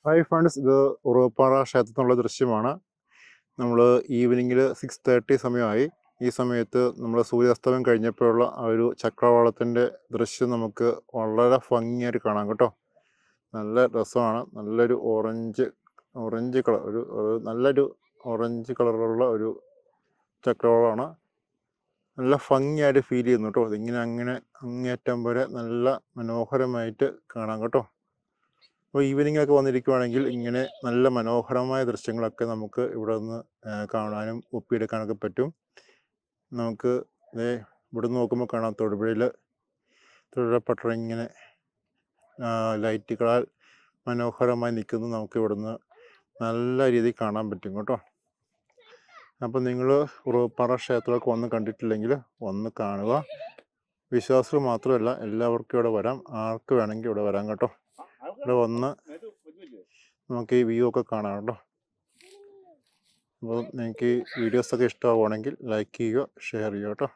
Hi friends, ഇത് ഉറവപ്പാറ ക്ഷേത്രത്തിനുള്ള ദൃശ്യമാണ്. നമ്മൾ ഈവനിങ്ങിൽ 6:30 സമയമായി. ഈ സമയത്ത് നമ്മൾ സൂര്യാസ്തമയം കഴിഞ്ഞപ്പോഴുള്ള ആ ഒരു ചക്രവാളത്തിൻ്റെ ദൃശ്യം നമുക്ക് വളരെ ഭംഗിയായിട്ട് കാണാം കേട്ടോ. നല്ല രസമാണ്. നല്ലൊരു ഓറഞ്ച് കളർ, നല്ലൊരു ഓറഞ്ച് കളറുള്ള ഒരു ചക്രവാളമാണ്. നല്ല ഭംഗിയായിട്ട് ഫീൽ ചെയ്യുന്നു കേട്ടോ. ഇതിങ്ങനെ അങ്ങേറ്റം വരെ നല്ല മനോഹരമായിട്ട് കാണാം കേട്ടോ. അപ്പോൾ ഈവനിങ്ങൊക്കെ വന്നിരിക്കുവാണെങ്കിൽ ഇങ്ങനെ നല്ല മനോഹരമായ ദൃശ്യങ്ങളൊക്കെ നമുക്ക് ഇവിടെ നിന്ന് കാണാനും ഒപ്പിയെടുക്കാനൊക്കെ പറ്റും. നമുക്ക് ഇവിടെ നിന്ന് നോക്കുമ്പോൾ കാണാം തൊടുപുഴയിൽ പട്ടണം ഇങ്ങനെ ലൈറ്റുകളാൽ മനോഹരമായി നിൽക്കുന്നത് നമുക്ക് ഇവിടുന്ന് നല്ല രീതിയിൽ കാണാൻ പറ്റും കേട്ടോ. അപ്പം നിങ്ങൾ ഉറവപ്പാറ ക്ഷേത്രമൊക്കെ വന്ന് കണ്ടിട്ടില്ലെങ്കിൽ വന്ന് കാണുക. വിശ്വാസികൾ മാത്രമല്ല, എല്ലാവർക്കും ഇവിടെ വരാം. ആർക്ക് വേണമെങ്കിൽ ഇവിടെ വരാം കേട്ടോ. ഇവിടെ വന്ന് നമുക്ക് ഈ വ്യൂ ഒക്കെ കാണാം കേട്ടോ. അപ്പോൾ നിങ്ങൾക്ക് ഈ വീഡിയോസൊക്കെ ഇഷ്ടമാവുകയാണെങ്കിൽ ലൈക്ക് ചെയ്യുക, ഷെയർ ചെയ്യുക കേട്ടോ.